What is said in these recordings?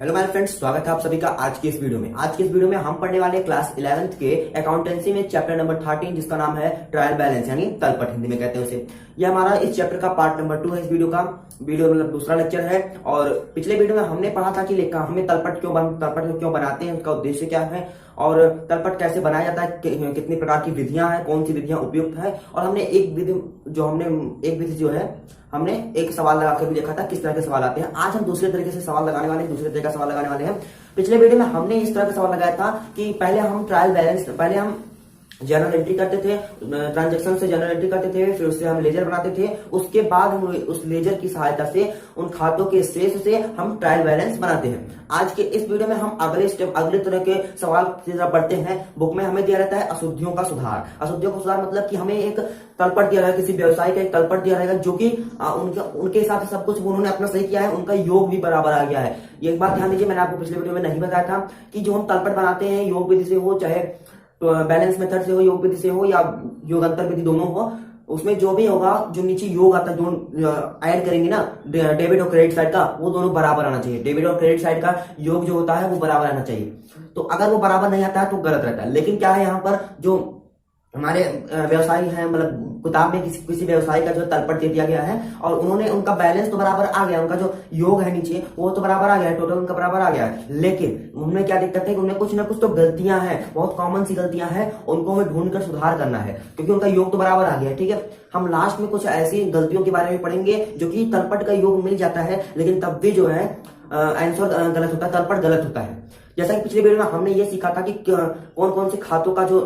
Hello my friends, स्वागत है आप सभी का आज की इस वीडियो में। आज की इस वीडियो में हम पढ़ने वाले क्लास 11th के अकाउंटेंसी में चैप्टर नंबर 13 जिसका नाम है ट्रायल बैलेंस यानी तलपट, हिंदी में कहते हैं उसे। यह हमारा इस चैप्टर का पार्ट नंबर 2 है। इस वीडियो मतलब दूसरा लेक्चर है। और पिछले वीडियो में हमने पढ़ा था कि हमें तलपट क्यों बनाते हैं, उसका उद्देश्य क्या है और तलपट कैसे बनाया जाता है, कितनी प्रकार की विधियां हैं, कौन सी विधियां उपयुक्त है। और हमने एक विधि जो है हमने एक सवाल लगा के भी देखा था किस तरह के सवाल आते हैं। आज हम दूसरे तरीके से सवाल लगाने वाले हैं, दूसरे तरीके का सवाल लगाने वाले हैं। पिछले वीडियो में हमने इस तरह का सवाल लगाया था कि पहले हम जर्नल एंट्री करते थे, ट्रांजैक्शन से जर्नल एंट्री करते थे, फिर उससे हम लेजर बनाते थे। उसके बाद हम उस लेजर की सहायता से उन खातों के शेष से हम ट्रायल बैलेंस बनाते हैं। आज के इस वीडियो में हम अगले तरह के सवाल की तरफ बढ़ते हैं। बुक में हमें दिया रहता है अशुद्धियों का सुधार। अशुद्धियों का सुधार मतलब कि हमें एक तलपट दिया रहेगा, किसी व्यवसाय का एक तलपट दिया रहेगा जो कि उनके हिसाब से सब कुछ उन्होंने अपना सही किया है, उनका योग भी बराबर आ गया है। एक बात ध्यान दीजिए, मैंने आपको पिछले वीडियो में नहीं बताया था कि जो हम तलपट बनाते हैं योग विधि से हो, चाहे तो बैलेंस मेथड से हो, योग विधि से हो या योगांतर विधि दोनों हो, उसमें जो भी होगा, जो नीचे योग आता है, जो ऐड करेंगे ना डेबिट और क्रेडिट साइड का, वो दोनों बराबर आना चाहिए। डेबिट और क्रेडिट साइड का योग जो होता है वो बराबर आना चाहिए। तो अगर वो बराबर नहीं आता है तो गलत रहता है। लेकिन क्या है, यहाँ पर जो हमारे व्यवसायी हैं, मतलब किताब में किसी व्यवसायी का जो तलपट दे दिया गया है और उन्होंने उनका बैलेंस तो बराबर आ गया, उनका जो योग है नीचे वो तो बराबर आ गया है, टोटल उनका बराबर आ गया है। लेकिन उनमें क्या दिक्कत है कि उनमें कुछ ना कुछ तो गलतियां हैं, बहुत कॉमन सी गलतियां हैं, उनको हमें ढूंढकर सुधार करना है क्योंकि उनका योग तो बराबर आ गया है। ठीक है, हम लास्ट में कुछ ऐसी गलतियों के बारे में पढ़ेंगे जो कि तलपट का योग मिल जाता है लेकिन तब भी जो है आंसर गलत होता है, तलपट गलत होता है। जैसा कि पिछले वीडियो में हमने ये सीखा था कि कौन कौन से खातों का जो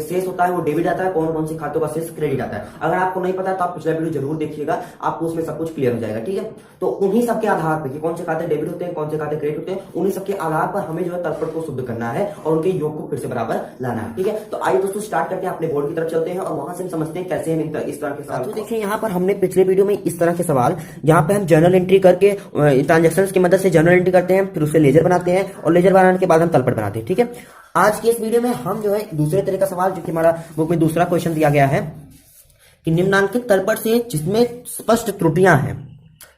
शेष होता है वो डेबिट आता है, कौन कौन से खातों का शेष क्रेडिट आता है। अगर आपको नहीं पता तो आप पिछला वीडियो जरूर देखिएगा, आपको उसमें सब कुछ क्लियर हो जाएगा। ठीक है, तो उन्हीं सबके आधार पर कि कौन से खाते डेबिट होते हैं, कौन से खाते क्रेडिट होते हैं, उन्हीं सबके आधार पर हमें जो है तलपट को शुद्ध करना है और उनके योग को फिर से बराबर लाना है। ठीक है, तो आइए दोस्तों स्टार्ट करते हैं, अपने बोर्ड की तरफ चलते हैं और वहां से हम समझते हैं कैसे हम इस तरह के सवाल। तो देखिए, यहाँ पर हमने पिछले वीडियो में इस तरह के सवाल, यहाँ पे हम जर्नल एंट्री करके ट्रांजेक्शन की मदद से जर्नल एंट्री करते हैं, फिर उससे लेजर बनाते हैं और लेजर बनाने के बाद हम तलपट बनाते हैं। ठीक है, आज के इस वीडियो में हम जो है दूसरे तरह का सवाल, जो कि हमारा बुक में दूसरा क्वेश्चन दिया गया है कि निम्नांकित तलपट से जिसमें स्पष्ट त्रुटियां हैं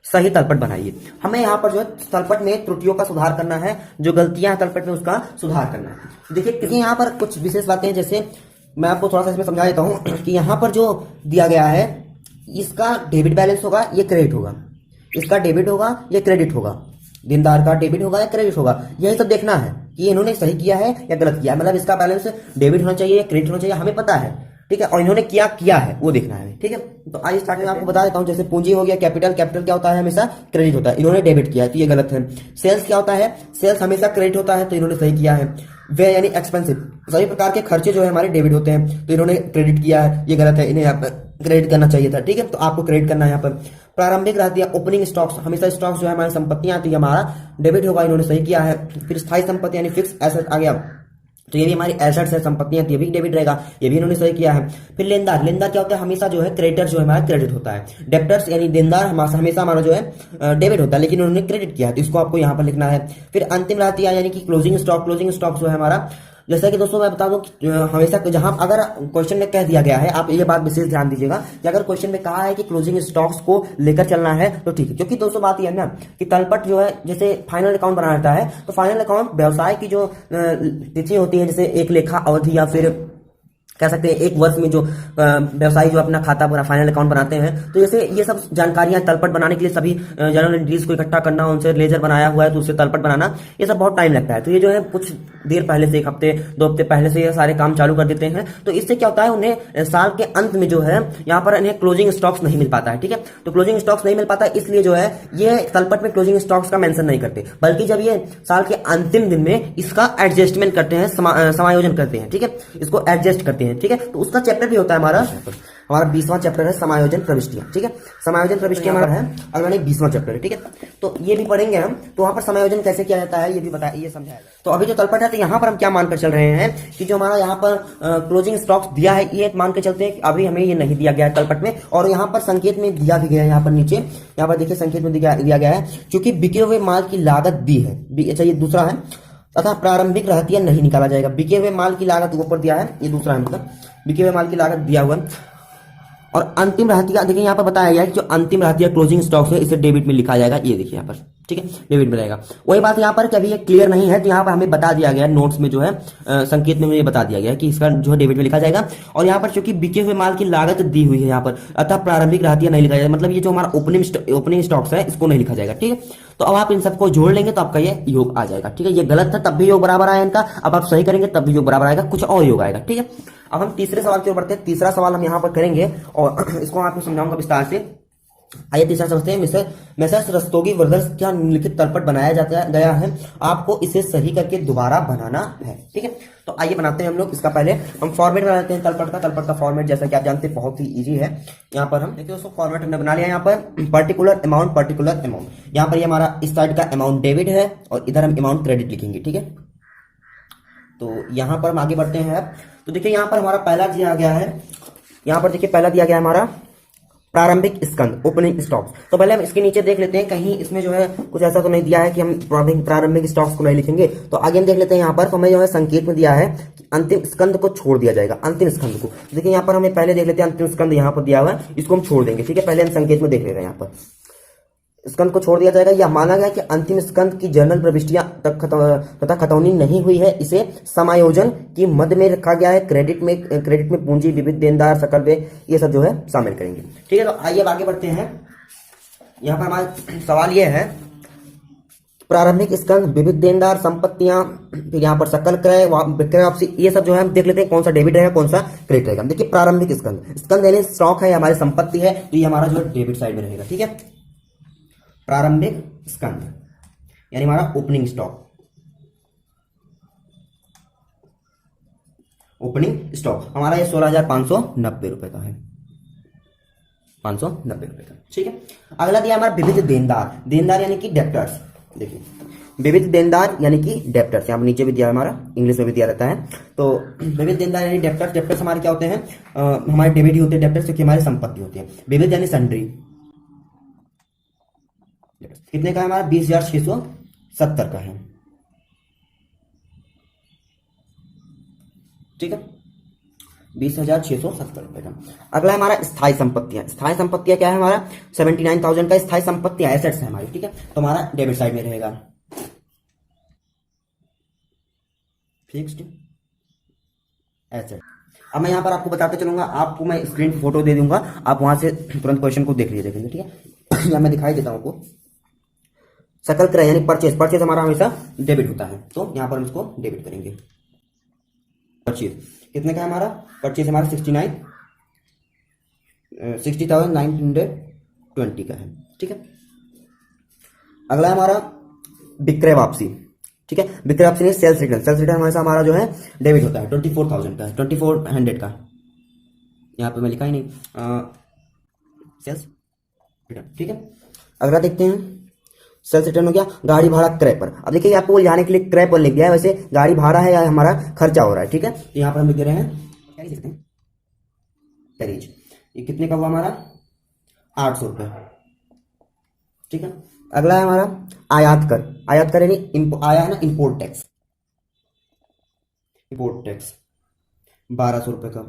सही तलपट बनाइए। हमें यहाँ पर जो है तलपट में त्रुटियों का सुधार करना है, जो गलतियां हैं तलपट में उसका सुधार करना है। देखिए यहाँ पर कुछ विशेष बातें, जैसे मैं आपको थोड़ा सा इसमें समझा देता हूं कि यहाँ पर जो दिया गया है इसका डेबिट बैलेंस होगा, ये क्रेडिट होगा, इसका डेबिट होगा, ये क्रेडिट होगा, देनदार का डेबिट होगा या क्रेडिट होगा। यही सब देखना है कि इन्होंने सही किया है या गलत किया है, मतलब इसका बैलेंस डेबिट होना चाहिए या क्रेडिट होना चाहिए, हमें पता है। ठीक है, और इन्होंने क्या किया है वो देखना है। ठीक है, तो आइए स्टार्ट में आपको बता देता हूं। जैसे पूंजी हो गया कैपिटल, कैपिटल क्या होता है, हमेशा क्रेडिट होता है, इन्होंने डेबिट किया है तो ये गलत है। सेल्स क्या होता है, सेल्स हमेशा क्रेडिट होता है तो इन्होंने सही किया है। व्यय यानी एक्सपेंसिव, सभी प्रकार के खर्चे जो है हमारे डेबिट होते हैं तो इन्होंने क्रेडिट किया है, ये गलत है, इन्हें यहाँ पर क्रेडिट करना चाहिए था। ठीक है, तो आपको क्रेडिट करना है। यहाँ पर प्रारंभिक रहती है ओपनिंग स्टॉक्स, हमेशा स्टॉक्स जो है हमारी संपत्तियां आती है, हमारा डेबिट होगा, इन्होंने सही किया है। फिर स्थायी संपत्ति यानी फिक्स एसेट आ गया तो ये भी हमारी एसेट्स है, संपत्तियां, ये भी डेबिट रहेगा, ये भी इन्होंने सही किया है। फिर लेनदार, लेनदार क्या होता है, हमेशा जो है क्रेडिटर जो है हमारा क्रेडिट होता है। डेप्टर्स यानी देनदार हमेशा हमारा जो है डेबिट होता है लेकिन उन्होंने क्रेडिट किया है तो इसको आपको यहाँ पर लिखना है। फिर अंतिम रहती है यानी कि क्लोजिंग स्टॉक, क्लोजिंग स्टॉक जो है हमारा, जैसा कि दोस्तों मैं बता दूं कि हमेशा जहां अगर क्वेश्चन में कह दिया गया है, आप ये बात विशेष ध्यान दीजिएगा कि अगर क्वेश्चन में कहा है कि क्लोजिंग स्टॉक्स को लेकर चलना है तो ठीक है, क्योंकि दोस्तों बात यह है ना कि तलपट जो है, जैसे फाइनल अकाउंट बनाना रहता है तो फाइनल अकाउंट व्यवसाय की जो तिथि होती है, जैसे एक लेखा अवधि या फिर कह सकते हैं एक वर्ष में जो व्यवसायी जो अपना खाता पूरा फाइनल अकाउंट बनाते हैं, तो जैसे ये सब जानकारियां तलपट बनाने के लिए सभी जर्नल एंट्रीज को इकट्ठा करना, उनसे लेजर बनाया हुआ है तो उससे तलपट बनाना, ये सब बहुत टाइम लगता है। तो ये जो है कुछ देर पहले से, 1 हफ्ते 2 हफ्ते पहले से ये सारे काम चालू कर देते हैं। तो इससे क्या होता है, उन्हें साल के अंत में जो है यहाँ पर इन्हें क्लोजिंग स्टॉक्स नहीं मिल पाता है। ठीक है, तो क्लोजिंग स्टॉक्स नहीं मिल पाता, इसलिए जो है ये तलपट में क्लोजिंग स्टॉक्स का मेंशन नहीं करते, बल्कि जब ये साल के अंतिम दिन में इसका एडजस्टमेंट करते हैं, समायोजन करते हैं। ठीक है, इसको एडजस्ट करते हैं। ठीक है, तो उसका चैप्टर भी होता है हमारा 20वां चैप्टर है समायोजन प्रविष्टियां। ठीक है, समायोजन प्रविष्टियां हमारा है अगला 20वां चैप्टर है। ठीक है, तो ये भी पढ़ेंगे हम, तो वहां पर समायोजन कैसे किया जाता है ये भी बताया, ये समझाया। तो अभी जो तलपट है तो यहाँ पर हम क्या मानकर चल रहे हैं कि जो हमारा यहाँ पर क्लोजिंग स्टॉक्स दिया है ये मान के चलते हैं कि अभी हमें ये नहीं दिया गया है तलपट में, और यहाँ पर संकेत में दिया भी गया है, यहाँ पर नीचे यहाँ पर देखिए संकेत में दिया गया है क्योंकि बिके हुए माल की लागत दी है। अच्छा, ये दूसरा है, तथा प्रारंभिक रहतिया नहीं निकाला जाएगा। बिके हुए माल की लागत ऊपर दिया है, ये दूसरा है, मतलब बिके हुए माल की लागत दिया हुआ है। और अंतिम रहतिया देखिए यहाँ पर बताया गया है कि जो अंतिम रहतिया क्लोजिंग स्टॉक्स है इसे डेबिट में लिखा जाएगा, ये देखिए यहाँ पर, ठीक है, डेबिट में रहेगा। वही बात यहाँ पर कभी ये क्लियर नहीं है तो यहाँ पर हमें बता दिया गया है नोट्स में जो है संकेत में ये बता दिया गया है कि इसका जो है डेबिट में लिखा जाएगा। और यहाँ पर चूंकि बिके हुए माल की लागत दी हुई है यहाँ पर, अतः प्रारंभिक रहतिया नहीं लिखा जाएगा, मतलब ये जो हमारा ओपनिंग स्टॉक्स है इसको नहीं लिखा जाएगा, ठीक है। तो अब आप इन सबको जोड़ लेंगे तो आपका ये योग आ जाएगा, ठीक है। ये गलत था तब भी योग बराबर आया इनका, अब आप सही करेंगे तब भी योग बराबर आएगा, कुछ और योग आएगा, ठीक है। अब हम तीसरे सवाल की ओर बढ़ते हैं। तीसरा सवाल हम यहाँ पर करेंगे और इसको आपको समझाऊंगा विस्तार से। आइए तीसरा समझते हैं। मैसर्स रस्तोगी ब्रदर्स क्या निम्नलिखित तलपट बनाया जाता गया है, आपको इसे सही करके दोबारा बनाना है, ठीक है। तो आइए बनाते हैं हम लोग। इसका पहले हम फॉर्मेट बनाते हैं तलपट का फॉर्मेट, जैसा कि आप जानते हैं बहुत ही इजी है। यहाँ पर हम देखिए दोस्तों फॉर्मेट हमने बना लिया। यहाँ पर पर्टिकुलर अमाउंट, यहाँ पर ये हमारा इस साइड का अमाउंट डेबिट है और इधर हम अमाउंट क्रेडिट लिखेंगे, ठीक है। तो यहाँ पर हम आगे बढ़ते हैं। तो देखिए यहाँ पर हमारा पहला दिया गया है, यहाँ पर देखिए पहला दिया गया है हमारा प्रारंभिक स्कंद, ओपनिंग स्टॉक्स। तो पहले हम इसके नीचे देख लेते हैं, कहीं इसमें जो है कुछ ऐसा तो नहीं दिया है कि हम प्रारंभिक स्टॉक्स को नहीं लिखेंगे। तो आगे हम देख लेते हैं। यहाँ पर हमें जो है संकेत में दिया है कि अंतिम स्कंद को छोड़ दिया जाएगा, अंतिम स्कंद को। देखिए यहाँ पर हमें पहले देख लेते हैं, अंतिम स्कंद यहाँ पर दिया हुआ है, इसको हम छोड़ देंगे, ठीक है। पहले हम संकेत में देख ले रहे हैं, यहाँ पर स्कंद को छोड़ दिया जाएगा। यह माना गया कि अंतिम स्कंद की जर्नल प्रविष्टियां तथा खतौनी नहीं हुई है, इसे समायोजन की मद में रखा गया है। क्रेडिट में पूंजी, विविध देनदार, सकल व्यय, ये सब जो है शामिल करेंगे, ठीक है। तो आइए अब आगे बढ़ते हैं। यहाँ पर हमारा सवाल ये है, प्रारंभिक स्कंद, विविध देनदार, संपत्तियां, फिर यहाँ पर सकल क्रय, विक्रय वापसी, ये सब जो है हम देख लेते हैं कौन सा डेबिट रहेगा कौन सा क्रेडिट रहेगा। देखिए प्रारंभिक स्कंद यानी स्टॉक है, हमारी संपत्ति है, तो ये हमारा जो है डेबिट साइड में रहेगा, ठीक है। प्रारंभिक स्कंद यानी हमारा ओपनिंग स्टॉक, हमारा ये 16,590 रुपए का है, 590 रुपए का, ठीक है। अगला दिया हमारा विविध देनदार यानी कि डेप्टर्स। देखिए विविध देनदार यानी कि डेप्टर्स, यहाँ नीचे भी दिया हमारा, इंग्लिश में भी दिया रहता है। तो विविध देनदार यानी डेप्टर्स हमारे क्या होते हैं, हमारे डेबिट ही होते हैं डेप्टर्स, क्योंकि हमारी संपत्ति होती है। विविध यानी सन्ड्री, कितने का है हमारा, 20,670 का है, ठीक है, 20,670 रुपए का। अगला हमारा स्थायी संपत्तियां क्या है हमारा, 79,000 का स्थायी संपत्तियां, एसेट्स है हमारी, ठीक है। तो हमारा डेबिट साइड में रहेगा। Fixed asset. अब मैं यहाँ पर आपको बताते चलूंगा, आपको मैं स्क्रीन पर फोटो दे दूंगा, आप वहां से तुरंत क्वेश्चन को देख लीजिए, देखेंगे, ठीक है। या मैं दिखाई देता हूँ आपको। सकल क्रय यानी परचेज हमारा हमेशा डेबिट होता है, तो यहां पर हम इसको डेबिट करेंगे। परचेज कितने का है हमारा, परचेज हमारा 60,920 का है, ठीक है। अगला हमारा विक्रय वापसी, ठीक है। विक्रय वापसी सेल्स रिटर्न हमेशा हमारा जो है डेबिट होता है, 24,000 का, 2400 का, यहाँ पे मैं लिखा ही नहीं, सेल्स रिटर्न, ठीक है। अगला देखते हैं, सेल्स रिटर्न हो गया। गाड़ी भाड़ा क्रय पर, अब देखिए आपको जाने के लिए क्रय पर लिख दिया है, वैसे गाड़ी भाड़ा है या हमारा खर्चा हो रहा है, ठीक है। तो यहाँ पर हम लिख दे रहे हैं क्या लिख सकते हैं, कैरेज। ये कितने का हुआ हमारा, 800 रुपये, ठीक है। अगला है हमारा आयात कर यानी आया है ना इम्पोर्ट टैक्स, 1200 रुपये का।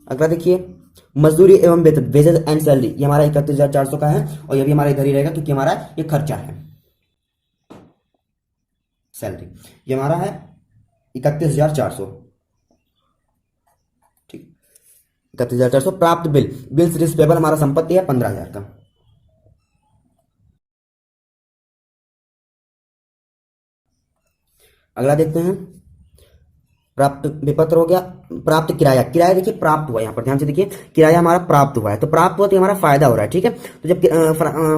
अगला देखिए मजदूरी एवं वेतन, वेजेस एंड सैलरी, ये हमारा 31,400 का है, और ये भी हमारा इधर ही रहेगा क्योंकि हमारा ये खर्चा है, सैलरी ये हमारा है 31,400, ठीक, 31,400। प्राप्त बिल्स रिसीवेबल हमारा संपत्ति है 15,000 का। अगला देखते हैं, प्राप्त विपत्र हो गया। प्राप्त किराया देखिए प्राप्त हुआ, यहाँ पर ध्यान से देखिए, किराया हमारा प्राप्त हुआ है, तो प्राप्त हुआ तो हमारा फायदा हो रहा है, ठीक है। तो जब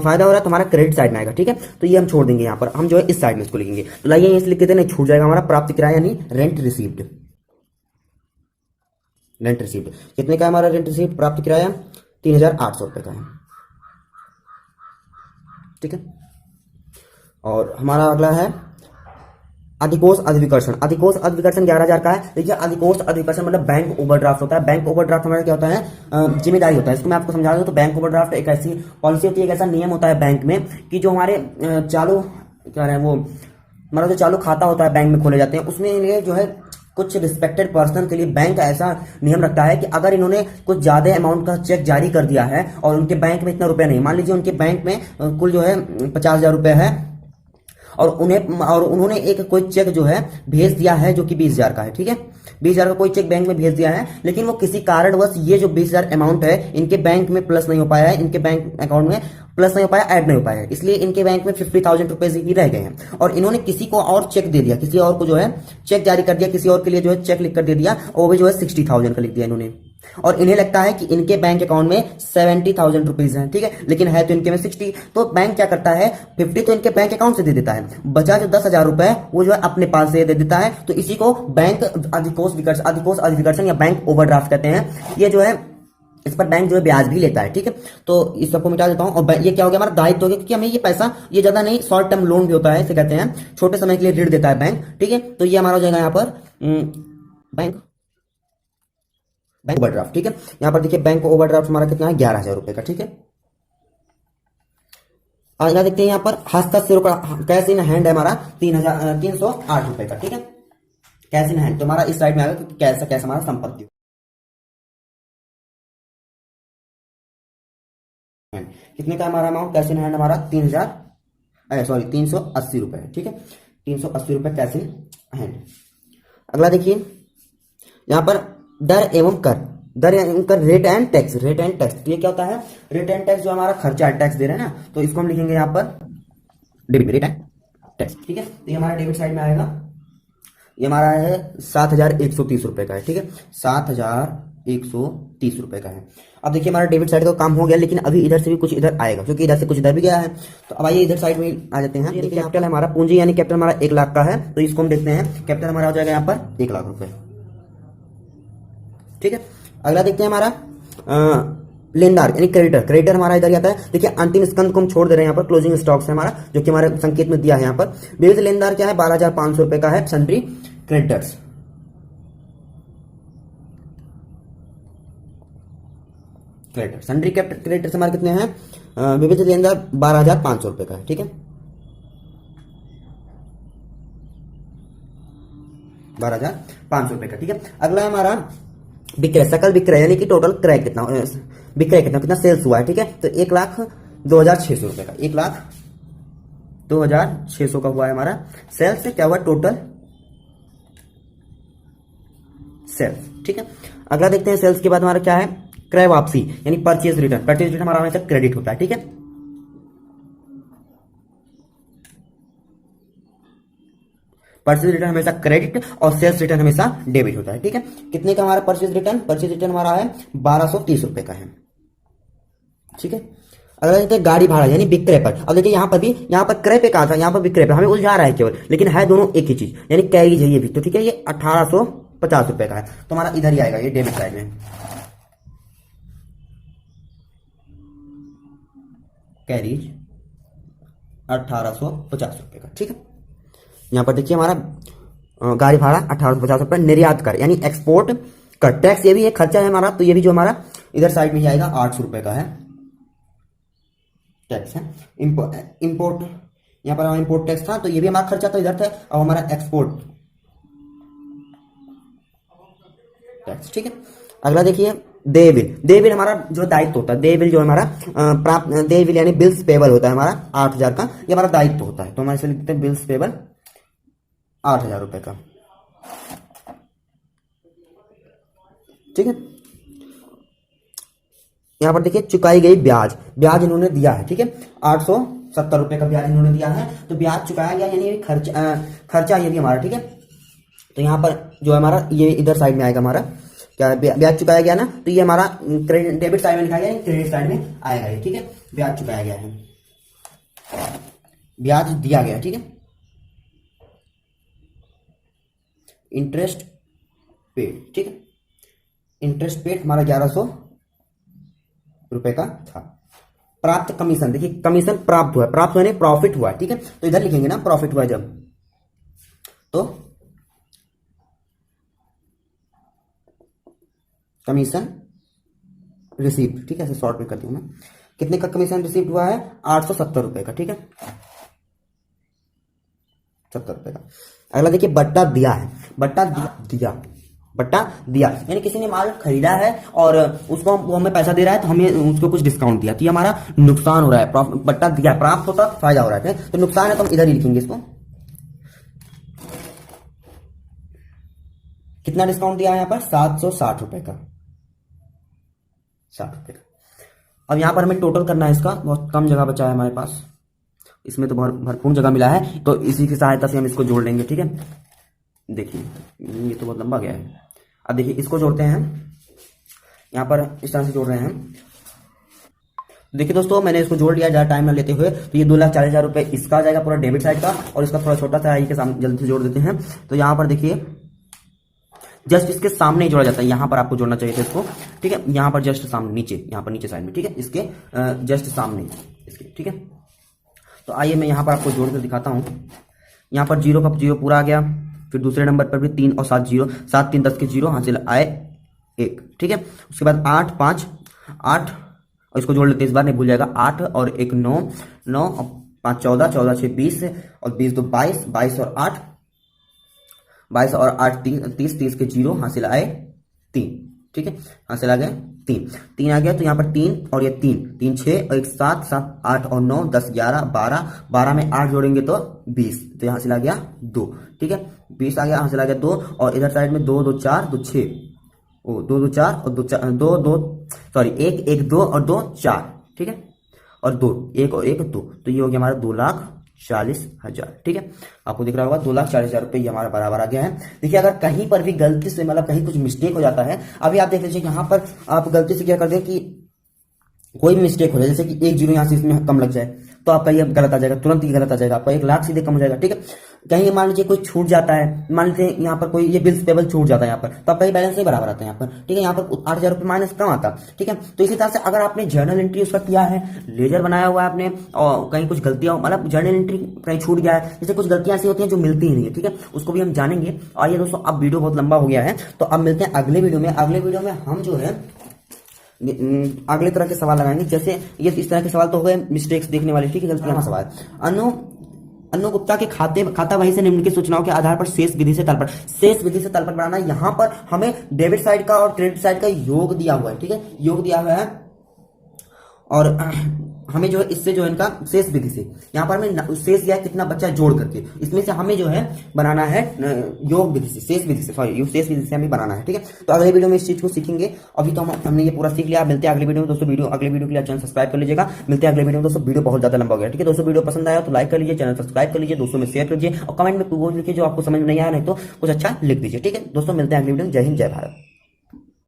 फायदा हो रहा है तो हमारा क्रेडिट साइड में आएगा, ठीक है। तो ये हम छोड़ देंगे, यहाँ पर हम जो है इस साइड में इसको लिखेंगे। तो लाइए यहीं से लिख देते हैं, छूट जाएगा हमारा प्राप्त किराया यानी रेंट रिसीव्ड। कितने का है हमारा रेंट रिसीव्ड, प्राप्त किराया 3,800 रुपये का है, ठीक है। और हमारा अगला है अधिकोष अधिविकर्षण 11,000 का है। देखिए अधिकोष अधिविकर्षण मतलब बैंक ओवरड्राफ्ट होता है। बैंक ओवरड्राफ्ट हमारा क्या होता है, जिम्मेदारी होता है। इसको मैं आपको समझा दूं तो बैंक ओवरड्राफ्ट एक ऐसी पॉलिसी होती है, एक ऐसा नियम होता है बैंक में कि जो हमारे चालू क्या है वो हमारा जो चालू खाता होता है बैंक में खोले जाते हैं, उसमें जो है कुछ रिस्पेक्टेड पर्सन के लिए बैंक ऐसा नियम रखता है कि अगर इन्होंने कुछ ज्यादा अमाउंट का चेक जारी कर दिया है और उनके बैंक में इतना रुपया नहीं, मान लीजिए उनके बैंक में कुल जो है 50,000 रुपए है और उन्होंने एक कोई चेक जो है भेज दिया है जो कि 20,000 का है, ठीक है, 20,000 का कोई चेक बैंक में भेज दिया है, लेकिन वो किसी कारणवश ये जो 20,000 अमाउंट है इनके बैंक में प्लस नहीं हो पाया है, इनके बैंक अकाउंट में प्लस नहीं हो पाया, ऐड नहीं हो पाया है, इसलिए इनके बैंक में 50,000 रुपीज ही रह गए हैं और इन्होंने किसी को और चेक दे दिया, किसी और को जो है चेक जारी कर दिया, किसी और के लिए जो है चेक लिख कर दे दिया और वो भी जो है 60,000 का लिख दिया इन्होंने और इन्हें लगता है कि इनके बैंक अकाउंट में 70,000 रुपीज है, ठीक है, लेकिन है तो इनके में 60। तो बैंक क्या करता है 50 तो इनके बैंक अकाउंट से दे देता है, बचा जो 10,000 रुपए वो जो है अपने पास से दे देता है। तो इसी को बैंक अधिकोष अधिविकर्षण या बैंक ओवरड्राफ्ट कहते हैं। ये जो है इस पर बैंक जो है ब्याज भी लेता है, ठीक है। तो इस सबको मिटा देता हूं और ये क्या हो गया हमारा दायित्व हो गया, क्योंकि हमें ये पैसा ये ज्यादा नहीं, शॉर्ट टर्म लोन भी होता है, इसे कहते हैं छोटे समय के लिए ऋण देता है बैंक, ठीक है। तो ये हमारा हो जाएगा यहाँ पर बैंक ओवरड्राफ्ट, ठीक है। यहाँ पर देखिए बैंक ओवरड्राफ्ट हमारा कितना है 11,000 रुपए का, ठीक है। और यहाँ देखते हैं यहाँ पर हस्ताक्षर का कैश इन हैंड है हमारा 3,308 रुपए का, ठीक है, कैश इन हैंड। तो हमारा इस साइड में आएगा क्योंकि कैश कैश हमारा संपत्ति कितने का हमारा अमाउंट कैश इन हैंड हमारा 380 रुपए है, ठीक है, 380 रुपए कैश इन हैंड। अगला देखिए यहाँ पर दर एवं कर रेट एंड टैक्स। तो ये क्या होता है रेट एंड टैक्स, जो हमारा खर्चा टैक्स दे रहे हैं ना, तो इसको हम लिखेंगे यहाँ पर डेबिट रेट एंड टैक्स, ठीक है। तो ये हमारा डेबिट साइड में आएगा, ये हमारा है 7,130 रुपए का है, ठीक है, 7,130 रुपए का है। अब देखिए हमारा डेबिट साइड का काम हो गया, लेकिन अभी इधर से भी कुछ इधर आएगा, क्योंकि इधर से कुछ इधर भी गया है। तो अब आइए इधर साइड में आ जाते हैं। देखिए कैपिटल हमारा पूंजी यानी कैपिटल हमारा 1 लाख का है, तो इसको हम देखते हैं। कैपिटल हमारा हो जाएगा यहाँ पर 1 लाख रुपए, ठीक है। अगला देखते हैं हमारा लेनदार यानी क्रेडिटर हमारा इधर आता है। देखिए अंतिम स्कंद को हम छोड़ दे रहे हैं, यहाँ पर क्लोजिंग स्टॉक्स है हमारा, जो कि हमारे संकेत में दिया है यहाँ पर। विविध लेनदार क्या है 12,500 रुपए का है, सन्ड्री क्रेडिटर्स, सन्ड्री क्रेडिटर्स हमारे कितने हैं विविध लेनदार 12,500 रुपए का है, ठीक है, 12,500 रुपए का, ठीक है। अगला हमारा विक्रय, सकल विक्रय यानी कि टोटल क्रय कितना, विक्रय कितना सेल्स हुआ है, ठीक है। तो 1,02,600 रुपए का, 1,02,600 का हुआ है हमारा सेल्स। से क्या हुआ टोटल सेल्स, ठीक है। अगला देखते हैं सेल्स के बाद हमारा क्या है क्रय वापसी यानी परचेज रिटर्न हमारा हमेशा क्रेडिट होता है, ठीक है। परचेज रिटर्न हमेशा क्रेडिट और सेल्स रिटर्न हमेशा डेबिट होता है, ठीक है। कितने का हमारा परचेज रिटर्न हमारा है 1,230 रुपए का है, ठीक है। अगर देखते हैं गाड़ी भाड़ा यानी विक्रय पर, अब देखिए यहाँ पर भी, यहाँ पर क्रय पे कहा था, यहाँ पर विक्रय पे हमें उलझा रहा है केवल, लेकिन है दोनों एक ही चीज यानी कैरिज है ये भी, तो ठीक है। ये 1,850 रुपए का है, तो हमारा इधर ही आएगा ये डेबिट साइड में, कैरिज 1,850 रुपए का, ठीक है। यहाँ पर देखिए हमारा गाड़ी भाड़ा 1,850 रुपए, निर्यात कर यानी एक्सपोर्ट कर टैक्स, ये भी एक खर्चा है हमारा, तो ये भी जो हमारा इधर साइड में ही आएगा 800 रुपए का है, टैक्स है। इंपोर्ट यहाँ पर इंपोर्ट टैक्स था, तो ये भी हमारा खर्चा तो इधर था, अब हमारा एक्सपोर्ट टैक्स, ठीक है। अगला देखिए देय बिल हमारा जो दायित्व होता है, देय बिल जो हमारा प्राप्त देय बिल यानी बिल्स पेबल होता है हमारा 8,000 का, ये हमारा दायित्व होता है, तो हमारे से लिखते हैं बिल्स पेबल 8,000 रुपए का, ठीक है। यहां पर देखिए चुकाई गई ब्याज इन्होंने दिया है, ठीक है, 870 रुपए का ब्याज इन्होंने दिया है, तो ब्याज चुकाया गया यानी खर्चा ये भी हमारा, ठीक है। तो यहां पर जो हमारा ये इधर साइड में आएगा हमारा क्या ब्याज चुकाया गया ना, तो ये हमारा डेबिट साइड में लिखा गया, क्रेडिट साइड में आएगा ये, ठीक है। ब्याज चुकाया गया है, ब्याज दिया गया, ठीक है। इंटरेस्ट पेड, ठीक है, इंटरेस्ट पेड हमारा 1,100 रुपए का था। प्राप्त कमीशन, देखिए कमीशन प्राप्त हुआ यानी प्रॉफिट हुआ, ठीक है। तो इधर लिखेंगे ना प्रॉफिट हुआ जब, तो कमीशन रिसीव्ड, ठीक है, ऐसे शॉर्ट में कर दूं मैं। कितने का कमीशन रिसीव्ड हुआ है 870 रुपए का, ठीक है, 70 रुपए का। अगला देखिए बट्टा दिया है, बट्टा दिया बट्टा दिया, यानी किसी ने माल खरीदा है और उसको वो हमें पैसा दे रहा है तो हमें उसको कुछ डिस्काउंट दिया, तो ये हमारा नुकसान हो रहा है। बट्टा दिया प्राप्त होता फायदा हो रहा है, तो नुकसान है तो हम इधर ही लिखेंगे इसको। कितना डिस्काउंट दिया है यहाँ पर? 760 रुपए का, 60 रुपए का। अब यहाँ पर हमें टोटल करना है इसका, बहुत कम जगह बचा है हमारे पास, इसमें तो भरपूर जगह मिला है, तो इसी की सहायता से हम इसको जोड़ लेंगे। ठीक है, देखिए ये तो बहुत लंबा गया है। अब देखिए इसको जोड़ते हैं, यहाँ पर इस तरह से जोड़ रहे हैं। देखिए दोस्तों मैंने इसको जोड़ लिया ज़्यादा टाइम ना लेते हुए, तो ये 2,40,000 रुपए इसका आ जाएगा पूरा डेबिट साइड का, और इसका थोड़ा छोटा सा आई के सामने जल्दी से जोड़ देते हैं। तो यहाँ पर देखिए जस्ट इसके सामने ही जोड़ा जाता है, यहाँ पर आपको जोड़ना चाहिए था इसको। ठीक है, यहाँ पर जस्ट सामने नीचे, यहाँ पर नीचे साइड में, ठीक है, इसके जस्ट सामने इसके। ठीक है, तो आइए मैं यहाँ पर आपको जोड़ कर दिखाता हूँ। यहाँ पर 0 का 0 पूरा आ गया, फिर दूसरे नंबर पर भी 3 और 7 0, 7 3 10 के 0 हासिल आए 1। ठीक है, उसके बाद 8 5 8 और इसको जोड़ लेते हैं, इस बार नहीं भूल जाएगा। 8 और 1 9 9 और 5 14 14 6 20 और 20 2 22 22 और 8 22 और 8 30 30 के 0 हासिल आए 3। ठीक है, हासिल आ गए 3 आ गया, तो यहाँ पर 3 और ये 3 6 और 1 7 7 8 और 9 10 11 12 में 8 जोड़ेंगे तो 20, तो यहाँ हासिल आ गया 2। ठीक है, 20 आ गया, हासिल आ गया 2, और इधर साइड में 2 2 4 2 6 2 2 4 और 2 2 सॉरी 1 1 2 और 2 4। ठीक है, और 2 1 और 1 2, तो ये हो गया हमारा 2,40,000। ठीक है, आपको दिख रहा होगा 2,40,000 रुपये ये हमारा बराबर आ गया है। देखिए अगर कहीं पर भी गलती से मतलब कहीं कुछ मिस्टेक हो जाता है, अभी आप देख लीजिए यहाँ पर आप गलती से क्या कर दे कि कोई भी मिस्टेक हो जाए, जैसे कि 1 0 यहाँ से इसमें कम लग जाए, तो आपका ये गलत आ जाएगा, तुरंत ही गलत आ जाएगा, आपका 1 लाख सीधे कम हो जाएगा। ठीक है, कहीं मान लीजिए कोई छूट जाता है, मान लीजिए यहाँ पर कोई ये बिल्स पेबल छूट जाता है यहाँ पर, तो आपका ये बैलेंस नहीं बराबर आता है यहाँ पर। ठीक है, यहाँ पर 8,000 रुपये माइनस कम आता। ठीक है, तो इसी तरह से अगर आपने जर्नल एंट्री उसका किया है, लेजर बनाया हुआ है आपने, और कहीं कुछ गलतियां मतलब जर्नल एंट्री कहीं छूट गया है, जैसे कुछ गलतियां ऐसी होती हैं जो मिलती ही नहीं है। ठीक है, उसको भी हम जानेंगे। और ये दोस्तों अब वीडियो बहुत लंबा हो गया है, तो अब मिलते हैं अगले वीडियो में। अगले वीडियो में हम जो है अगले तरह के सवाल लगाएंगे, जैसे ये इस तरह के सवाल तो हो गए मिस्टेक्स देखने वाले। ठीक है, गलतियां सवाल। अनु गुप्ता के खाता वही से निम्नलिखित सूचनाओं के आधार पर शेष विधि से तलपट बनाना। यहाँ पर हमें डेबिट साइड का और क्रेडिट साइड का योग दिया हुआ है। ठीक है, योग दिया हुआ है, और हमें जो है इससे जो है इनका शेष विधि से यहाँ पर हमें शेष दिया है कितना बच्चा जोड़ करके, इसमें से हमें जो है बनाना है योग विधि से, शेष विधि से, सॉरी शेष विधि से हमें बनाना है। ठीक है, तो अगले वीडियो में इस चीज को सीखेंगे। अभी तो हमने ये पूरा सीख लिया। मिलते हैं अगले वीडियो में दोस्तों। अगले वीडियो के लिए चैनल सब्सक्राइब कर लीजिएगा। मिलते हैं अगले वीडियो में दोस्तों। वीडियो बहुत ज्यादा लंबा हो गया। ठीक है दोस्तों, वीडियो पसंद आया तो लाइक कर लीजिए, चैनल सब्सक्राइब कर लीजिए, दोस्तों में शेयर कीजिए, और कमेंट में वो लिखिए जो आपको समझ में नहीं आया, नहीं तो कुछ अच्छा लिख दीजिए। ठीक है दोस्तों, मिलते हैं अगले वीडियो में। जय हिंद, जय भारत।